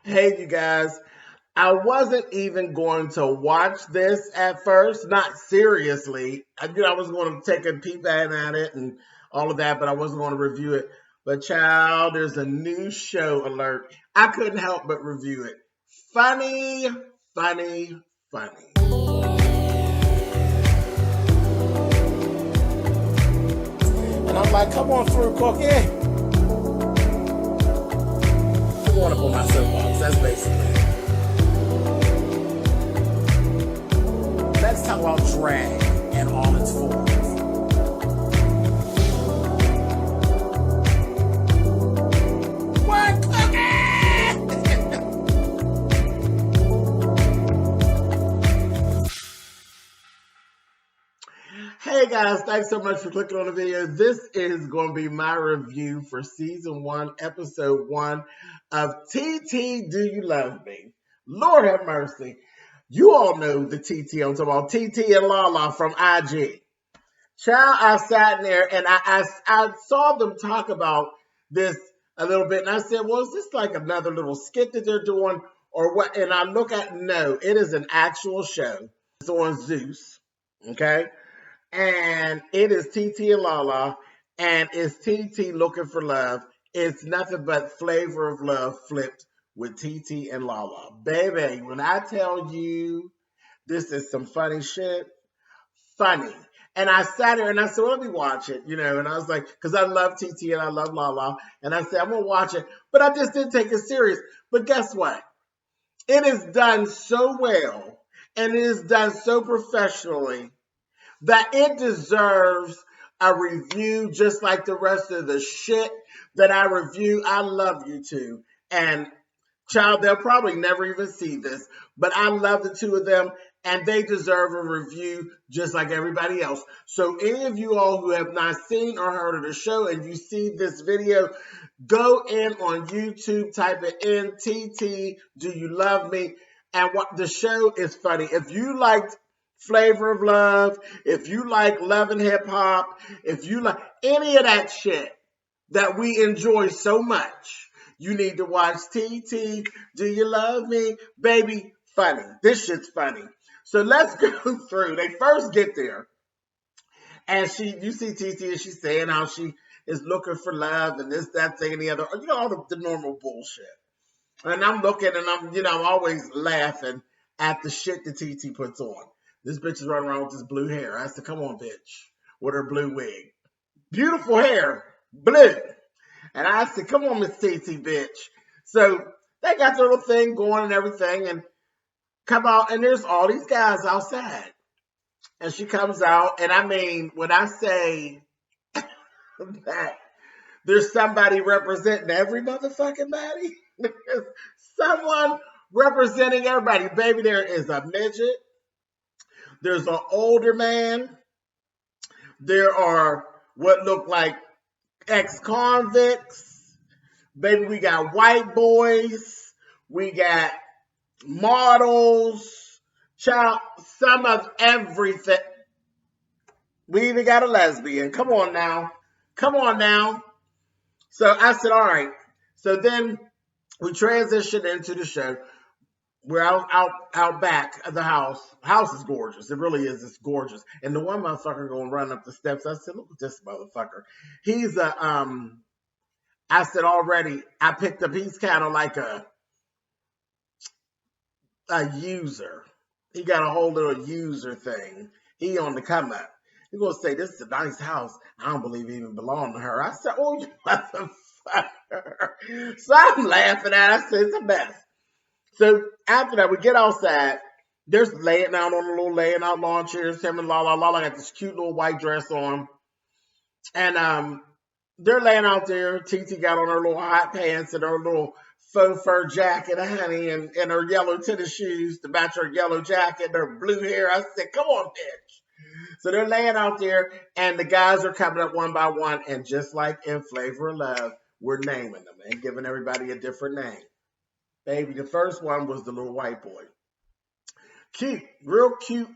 Hey, you guys. I wasn't even going to watch this at first, not seriously. I was going to take a peep at it and all of that, but I wasn't going to review it. But, child, there's a new show alert. I couldn't help but review it. Funny, funny, funny. And I'm like, come on through, Cookie. I'm going up on my soapbox. That's basically it. Let's talk about drag and all its forms. What, Cookie? Hey guys, thanks so much for clicking on the video. This is going to be my review for season 1, episode 1 of TiTi, Do You Love Me? Lord have mercy. You all know the TiTi I'm talking about, TiTi and Lala from IG. Child, I sat in there and I saw them talk about this a little bit, and I said, well, is this like another little skit that they're doing or what? And I look at, no, it is an actual show. It's on Zeus, okay? And it is TiTi and Lala, and it's TiTi looking for love. It's nothing but flavor of love flipped with TiTi and Lala. Baby, when I tell you this is some funny shit, funny. And I sat here and I said, well, let me watch it, and I was like, because I love TiTi and I love Lala. And I said, I'm going to watch it. But I just didn't take it serious. But guess what? It is done so well and it is done so professionally that it deserves a review just like the rest of the shit that I review. I love you two. And child, they'll probably never even see this, but I love the two of them and they deserve a review just like everybody else. So any of you all who have not seen or heard of the show and you see this video, go in on YouTube, type it in, TiTi, Do You Love Me? And what the show is funny. If you liked Flavor of Love, if you like Love and Hip Hop, if you like any of that shit that we enjoy so much, you need to watch TiTi, Do You Love Me? Baby, funny. This shit's funny. So let's go through. They first get there, and you see TiTi, and she's saying how she is looking for love and this, that, thing, and the other. All the normal bullshit. And I'm looking, and I'm always laughing at the shit that TiTi puts on. This bitch is running around with this blue hair. I said, come on, bitch, with her blue wig. Beautiful hair, blue. And I said, come on, Miss TiTi, bitch. So they got their little thing going and everything, and come out, and there's all these guys outside. And she comes out, and I mean, when I say that there's somebody representing every motherfucking body, there's someone representing everybody. Baby, there is a midget. There's an older man. There are what look like ex-convicts. Baby, we got white boys. We got models. Child, some of everything. We even got a lesbian. Come on now. Come on now. So I said, all right. So then we transitioned into the show. We're out back of the house. House is gorgeous. It really is. It's gorgeous. And the one motherfucker going running up the steps. I said, look at this motherfucker. He's I said already, I picked up, he's kind of like a user. He got a whole little user thing. He on the come up. He's going to say, this is a nice house. I don't believe it even belonged to her. I said, oh, you motherfucker. So I'm laughing at it. I said, it's a mess. So after that, we get outside. They're laying out on a little laying out lawn chairs. Him and Lala. Lala got this cute little white dress on. And they're laying out there. TiTi got on her little hot pants and her little faux fur jacket, honey, and her yellow tennis shoes to match her yellow jacket and her blue hair. I said, come on, bitch. So they're laying out there, and the guys are coming up one by one. And just like in Flavor of Love, we're naming them and giving everybody a different name. Baby, the first one was the little white boy. Cute, real cute,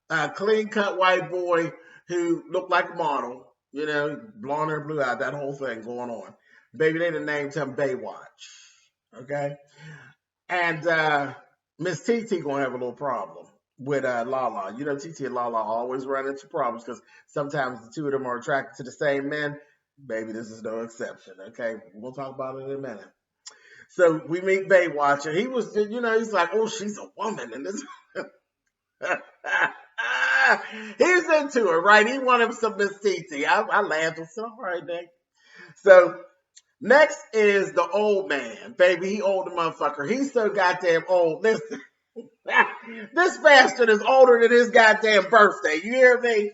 clean-cut white boy who looked like a model, blonde hair, blue eye, that whole thing going on. Baby, they done named him Baywatch, okay? And Miss TiTi gonna have a little problem with Lala. You know, TiTi and Lala always run into problems because sometimes the two of them are attracted to the same men. Baby, this is no exception. Okay, we'll talk about it in a minute. So we meet Baywatch, and he was, you know, he's like, oh, she's a woman, and this. He's into it, right? He wanted some Miss TiTi. I laughed and said, all right, Nick. So next is the old man, baby. He old motherfucker. He's so goddamn old. Listen, this bastard is older than his goddamn birthday. You hear me?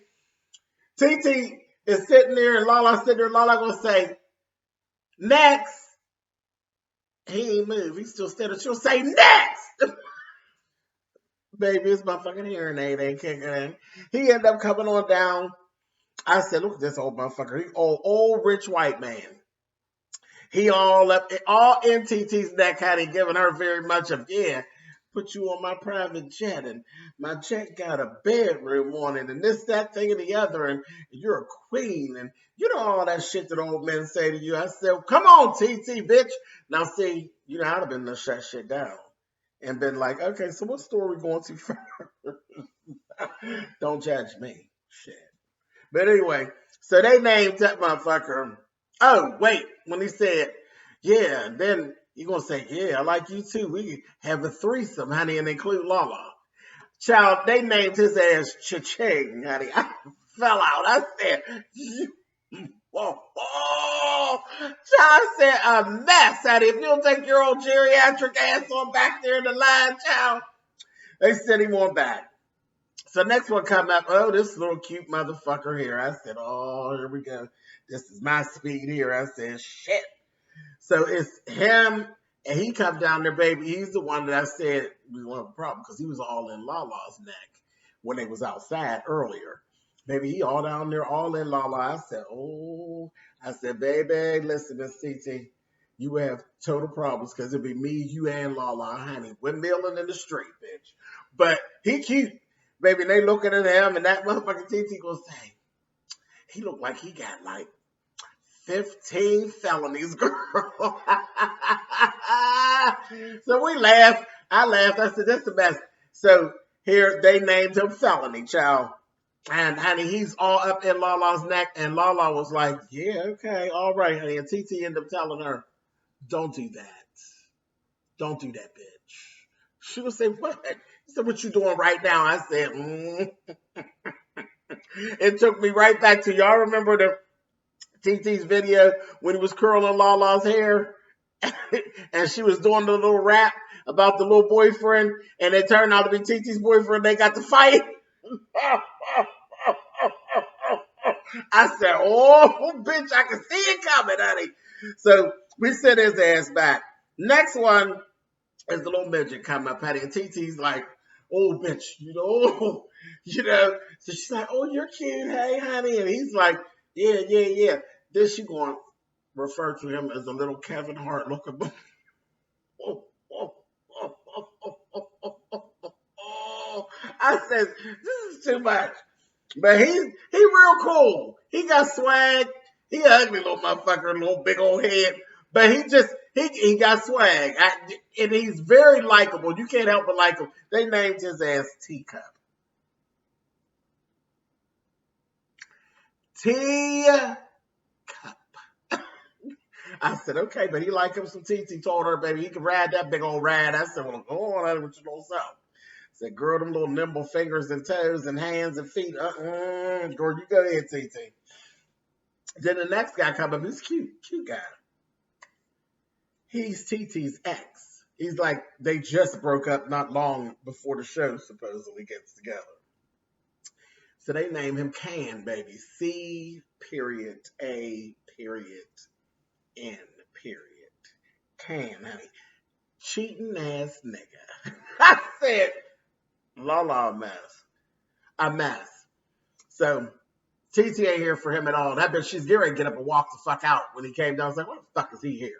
TiTi is sitting there, and Lala sitting there. Lala gonna say, next. He ain't moved. He's still standing. She'll say, next. Baby, it's my fucking hearing aid ain't kicking in. He ended up coming on down. I said, look at this old motherfucker. He old rich white man. He all in TT's neck, had he given her very much of, yeah, put you on my private jet, and my jet got a bedroom on it, and this, that, thing, and the other, and you're a queen, and you know all that shit that old men say to you. I said, come on, TT, bitch. Now, see, you know, I'd have been to shut shit down and been like, okay, so what store are we going to first? Don't judge me. Shit. But anyway, so they named that motherfucker. Oh, wait, when he said, yeah, then you're going to say, yeah, I like you too. We have a threesome, honey, and include Lala. Child, they named his ass Cha-Ching, honey. I fell out. I said, whoa, whoa. Child, I said, a mess, honey. If you don't take your old geriatric ass on back there in the line, child, they sent him on back. So next one come up, oh, this little cute motherfucker here. I said, oh, here we go. This is my speed here. I said, shit. So it's him, and he come down there, baby. He's the one that I said we won't have a problem because he was all in Lala's neck when they was outside earlier. Baby, he all down there, all in Lala. I said, oh. I said, baby, listen, Miss TT, you will have total problems because it'll be me, you, and Lala, honey. We're milling in the street, bitch. But he cute. Baby, they looking at him, and that motherfucking TT gonna say, he look like he got like 15 felonies, girl. So we laughed. I laughed. I said, that's the best. So here they named him Felony, child. And honey, he's all up in Lala's neck, and Lala was like, yeah, okay, all right, honey. And TT ended up telling her, don't do that. Don't do that, bitch. She would say, what? He said, what you doing right now? I said, It took me right back to, y'all remember the TT's video when he was curling Lala's hair? And she was doing the little rap about the little boyfriend, and it turned out to be TT's boyfriend. They got to fight. I said, oh, bitch, I can see it coming, honey. So we sent his ass back. Next one is the little midget come up, honey, and TT's like, oh, bitch, So she's like, oh, you're cute, hey, honey. And he's like, yeah. Then she going to refer to him as a little Kevin Hart looking. I said, this is too much. But he real cool. He got swag. He an ugly little motherfucker, little big old head. But he got swag. And he's very likable. You can't help but like him. They named his ass Teacup. Teacup. I said, okay, but he like him some TT. Told her, baby, he can ride that big old ride. I said, well, go on with your little self. I said, girl, them little nimble fingers and toes and hands and feet. Girl, you go ahead, TT. Then the next guy come up. He's cute guy. He's TT's ex. He's like, they just broke up not long before the show supposedly gets together. So they name him Can, baby. C.A.N. Can, honey. Cheating ass nigga. I said, Lala a mess. So TT ain't here for him at all. I bet she's getting ready to get up and walk the fuck out when he came down. I was like, what the fuck is he here?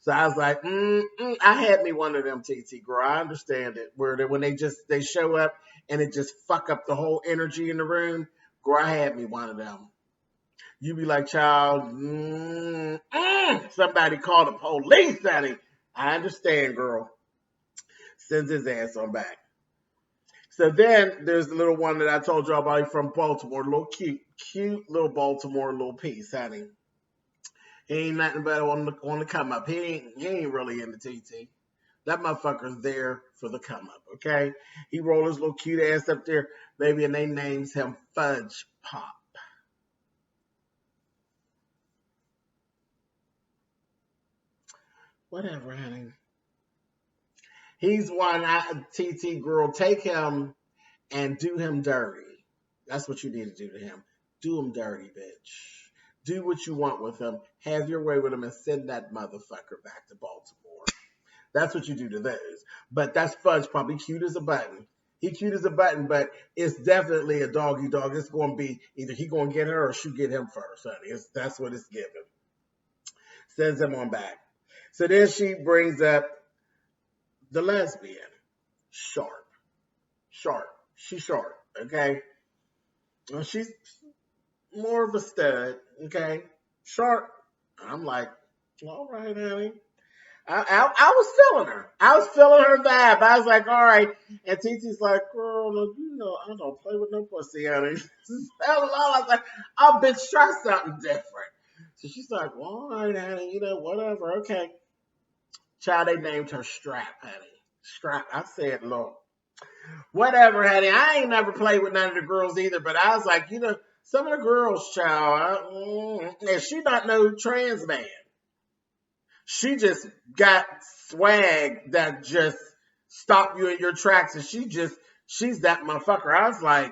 So I was like, I had me one of them, TT, girl. I understand it. Where when they show up and it just fuck up the whole energy in the room. Girl, I had me one of them. You be like, child, somebody call the police, honey. I understand, girl. Sends his ass on back. So then there's the little one that I told y'all about from Baltimore, little cute little Baltimore little piece, honey. He ain't nothing but on the come up. He ain't really into TT. That motherfucker's there for the come up, okay? He rolled his little cute ass up there, baby, and they names him Fudge Pop. Whatever, honey. He's one TT girl. Take him and do him dirty. That's what you need to do to him. Do him dirty, bitch. Do what you want with him. Have your way with him and send that motherfucker back to Baltimore. That's what you do to those. But that's Fudge Pop. He cute as a button. He cute as a button, but it's definitely a doggy dog. It's going to be either he going to get her or she get him first, honey. That's what it's giving. Sends him on back. So then she brings up the lesbian. Sharp. She's sharp, okay? Well, she's more of a stud, okay? Sharp. I'm like, all right, honey. I was feeling her. I was feeling her vibe. I was like, all right. And TT's like, girl, you know, I don't play with no pussy, honey. I was like, oh, bitch, try something different. So she's like, well, all right, honey, you know, whatever, okay. Child, they named her Strap, honey. Strap. I said, Lord. Whatever, honey. I ain't never played with none of the girls either, but I was like, you know, some of the girls, child, and she not no trans man. She just got swag that just stopped you in your tracks, and she's that motherfucker. I was like,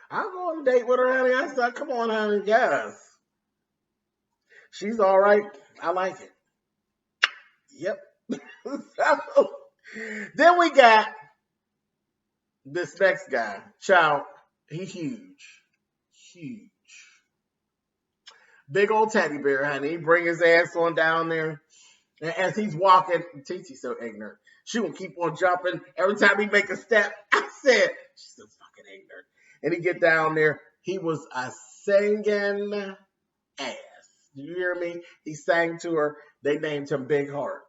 I'll go on a date with her, honey. I said, come on, honey, yes. She's all right. I like it. Yep. So, then we got this next guy. Child, he huge. Big old teddy bear, honey. He bring his ass on down there. And as he's walking, TT's so ignorant. She will keep on jumping. Every time he make a step, I said, she's so fucking ignorant. And he get down there. He was a singing ass. Do you hear me? He sang to her. They named him Big Heart.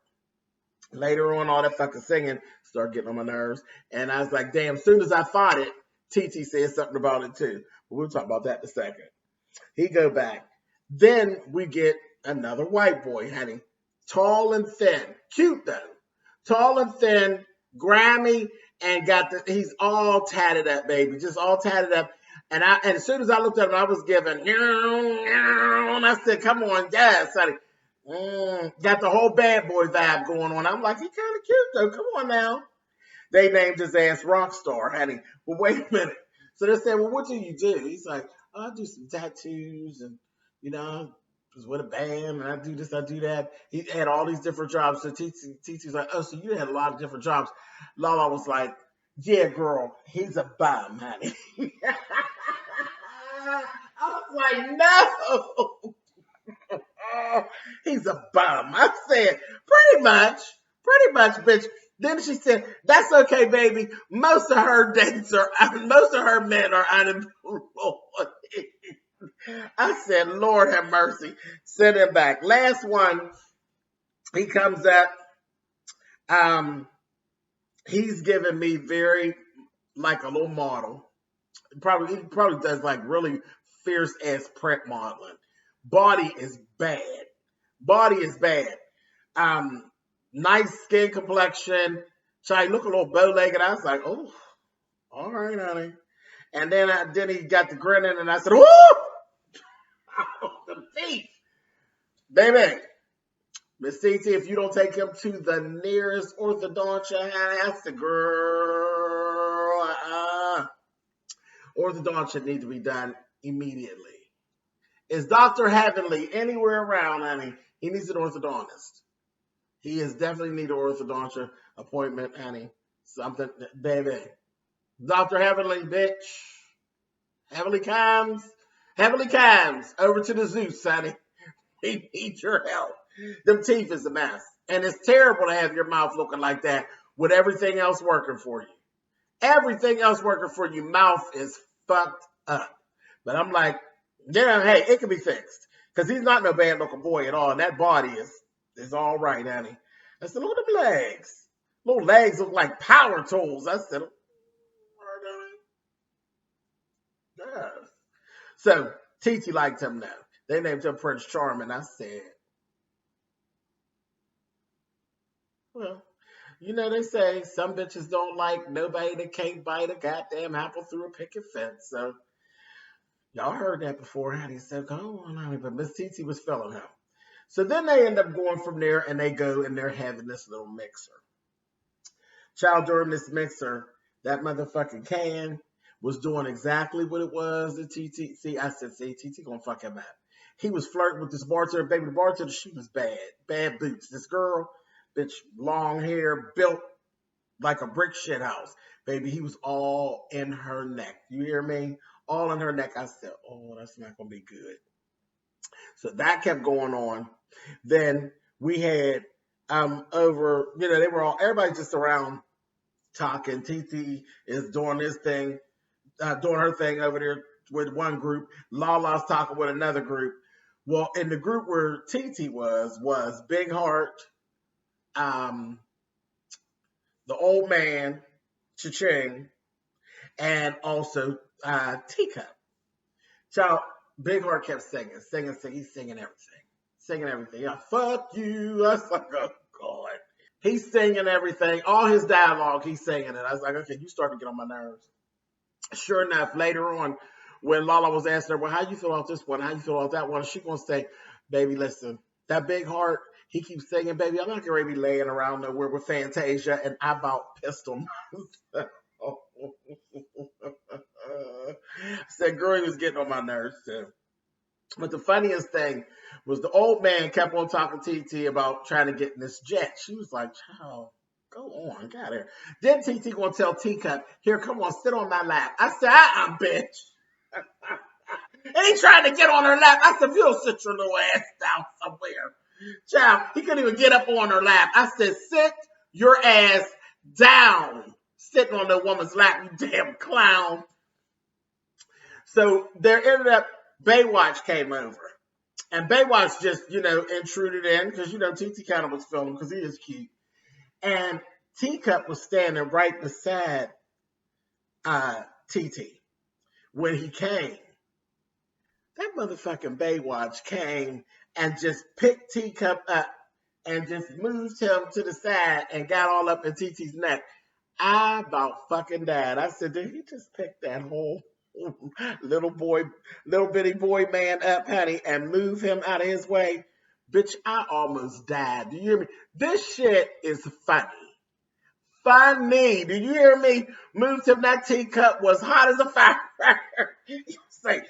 Later on, all that fucking singing started getting on my nerves. And I was like, damn, as soon as I thought it, TT said something about it too. But we'll talk about that in a second. He go back. Then we get another white boy, honey. Tall and thin. Cute, though. Tall and thin, grimy, and he's all tatted up, baby. Just all tatted up. And as soon as I looked at him, I was giving, and I said, come on, yes, honey. Got the whole bad boy vibe going on. I'm like, he's kind of cute, though. Come on now. They named his ass Rockstar, honey. But wait a minute. So they said, well, what do you do? He's like, I do some tattoos and, you know, I was with a band and I do this, I do that. He had all these different jobs. So TT's like, oh, so you had a lot of different jobs. Lala was like, yeah, girl, he's a bum, honey. I was like, no. He's a bum. I said, pretty much, bitch. Then she said, that's okay, baby. Most of her men are unemployed. I said, Lord have mercy. Send him back. Last one, he comes up. He's giving me very like a little model. He probably does like really fierce ass print modeling. Body is bad. Nice skin complexion. Try look a little bow-legged. I was like, oh, all right, honey. And then he got the grinning, and I said, whoo! The teeth. Baby. Miss TT, if you don't take him to the nearest orthodontia, that's the girl. Orthodontia need to be done immediately. Is Dr. Heavenly anywhere around, honey? He needs an orthodontist. He is definitely need an orthodontia appointment, honey. Something, baby. Dr. Heavenly, bitch. Heavenly comes. Over to the Zeus, honey. He needs your help. Them teeth is a mess. And it's terrible to have your mouth looking like that with everything else working for you. Mouth is fucked up. But I'm like, yeah, hey, it can be fixed. Because he's not no bad looking boy at all. And that body is all right, honey. I said, look at them legs. Little legs look like power tools. I said, yes. So TiTi liked him now. They named him Prince Charming. I said, well, you know, they say some bitches don't like nobody that can't bite a goddamn apple through a picket fence. So y'all heard that before, honey. So go on, honey. But Miss TiTi was feeling him. So then they end up going from there and they go and they're having this little mixer. Child, during this mixer, that motherfucking can was doing exactly what it was that TiTi. See, I said, see, TiTi gonna fuck him up. He was flirting with this bartender, baby. The bartender, she was bad. Bad boots. This girl, bitch, long hair, built like a brick shit house. Baby, he was all in her neck. You hear me? All in her neck. I said, oh, that's not gonna be good. So that kept going on. Then we had over, you know, they were all, everybody just around talking. TiTi is doing this thing, doing her thing over there with one group. Lala's talking with another group. Well, in the group where TiTi was Big Heart, the old man, Cha-Ching, and also Teacup. So Big Heart kept singing. He's singing everything. Yeah, fuck you. I was like, oh, God. He's singing everything. All his dialogue, he's singing it. I was like, okay, you starting to get on my nerves. Sure enough, later on, when Lala was asking her, well, how you feel about this one? How you feel about that one? She gonna say, baby, listen, that Big Heart, he keeps singing, baby, I'm not gonna be laying around nowhere with Fantasia, and I about pissed him. I said, girl, he was getting on my nerves too. But the funniest thing was the old man kept on talking to TiTi about trying to get in this jet. She was like, child, go on, got her. Then TiTi gonna tell Teacup, here, come on, sit on my lap. I said, bitch. And he trying to get on her lap. I said, if you don't sit your little ass down somewhere. Child, he couldn't even get up on her lap. I said, sit your ass down. Sitting on the woman's lap, you damn clown. So there ended up, Baywatch came over. And Baywatch just, you know, intruded in because, you know, TiTi kind of was filming because he is cute. And Teacup was standing right beside TiTi when he came. That motherfucking Baywatch came and just picked Teacup up and just moved him to the side and got all up in TiTi's neck. I about fucking died. I said, did he just pick that whole little bitty boy man up, honey, and move him out of his way? Bitch, I almost died. Do you hear me? This shit is funny. Funny. Do you hear me? Moved him. That teacup was hot as a firecracker. You say,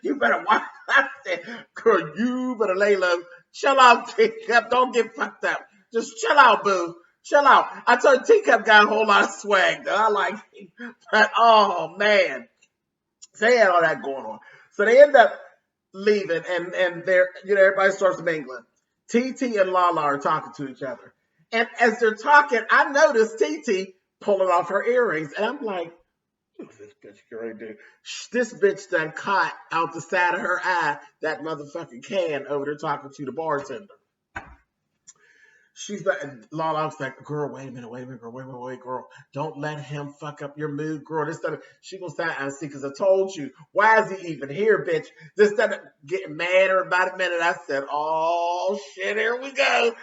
you better watch. I said, girl, you better lay low. Chill out, teacup. Don't get fucked up. Just chill out, boo. Chill out. I told Teacup got a whole lot of swag, though. I like him. But, oh, man. So they had all that going on. So they end up leaving, and they're, you know, everybody starts mingling. TiTi and Lala are talking to each other. And as they're talking, I noticed TiTi pulling off her earrings. And I'm like, what's this bitch going to do? This bitch done caught out the side of her eye that motherfucking can over there talking to the bartender. She's like, Lala's like, girl, wait a minute, girl, wait, girl. Don't let him fuck up your mood, girl. This stuff, she gonna start, I see, because I told you, why is he even here, bitch? This stuff, getting madder about a minute. I said, oh, shit, here we go.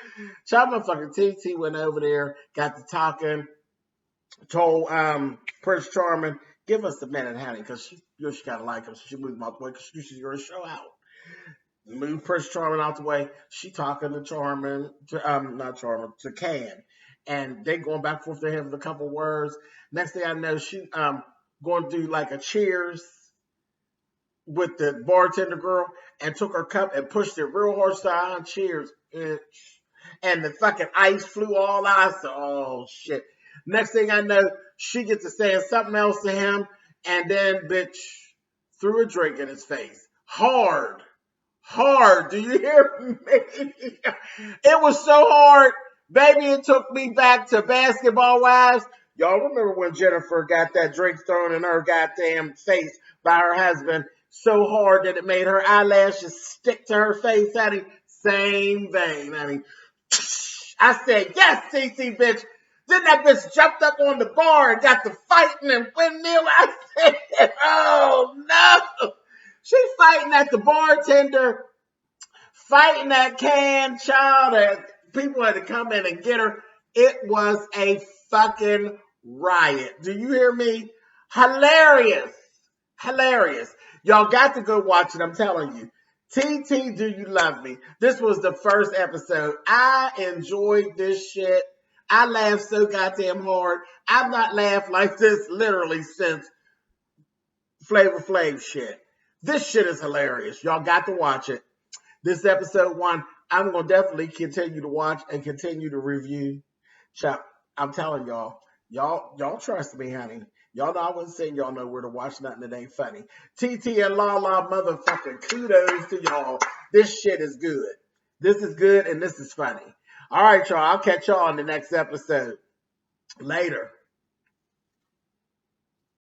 Child motherfucking TiTi went over there, got to talking, told Prince Charming, give us a minute, honey, because she gotta like him. So she moved him out the way because she's gonna show out. Move Prince Charming out the way. She talking to Charming, to Can. And they going back and forth. They having a couple words. Next thing I know, she going to do like a cheers with the bartender girl and took her cup and pushed it real hard. Style cheers. And the fucking ice flew all out. I said, oh shit. Next thing I know, she gets to saying something else to him. And then bitch threw a drink in his face. Hard. Do you hear me? It was so hard, baby. It took me back to Basketball Wives. Y'all remember when Jennifer got that drink thrown in her goddamn face by her husband so hard that it made her eyelashes stick to her face, honey? Same vein, honey. I said, yes, TT, bitch. Then that bitch jumped up on the bar and got to fighting and windmill. I said, oh, no. She fighting at the bartender, fighting that can child, and people had to come in and get her. It was a fucking riot. Do you hear me? Hilarious. Hilarious. Y'all got to go watch it. I'm telling you. TT, do you love me? This was the first episode. I enjoyed this shit. I laughed so goddamn hard. I've not laughed like this literally since Flavor Flav shit. This shit is hilarious. Y'all got to watch it. This episode 1, I'm going to definitely continue to watch and continue to review. I'm telling y'all trust me, honey. Y'all know I wasn't saying y'all know where to watch nothing that ain't funny. TT and La motherfucking kudos to y'all. This shit is good. This is good and this is funny. All right, y'all. I'll catch y'all in the next episode. Later.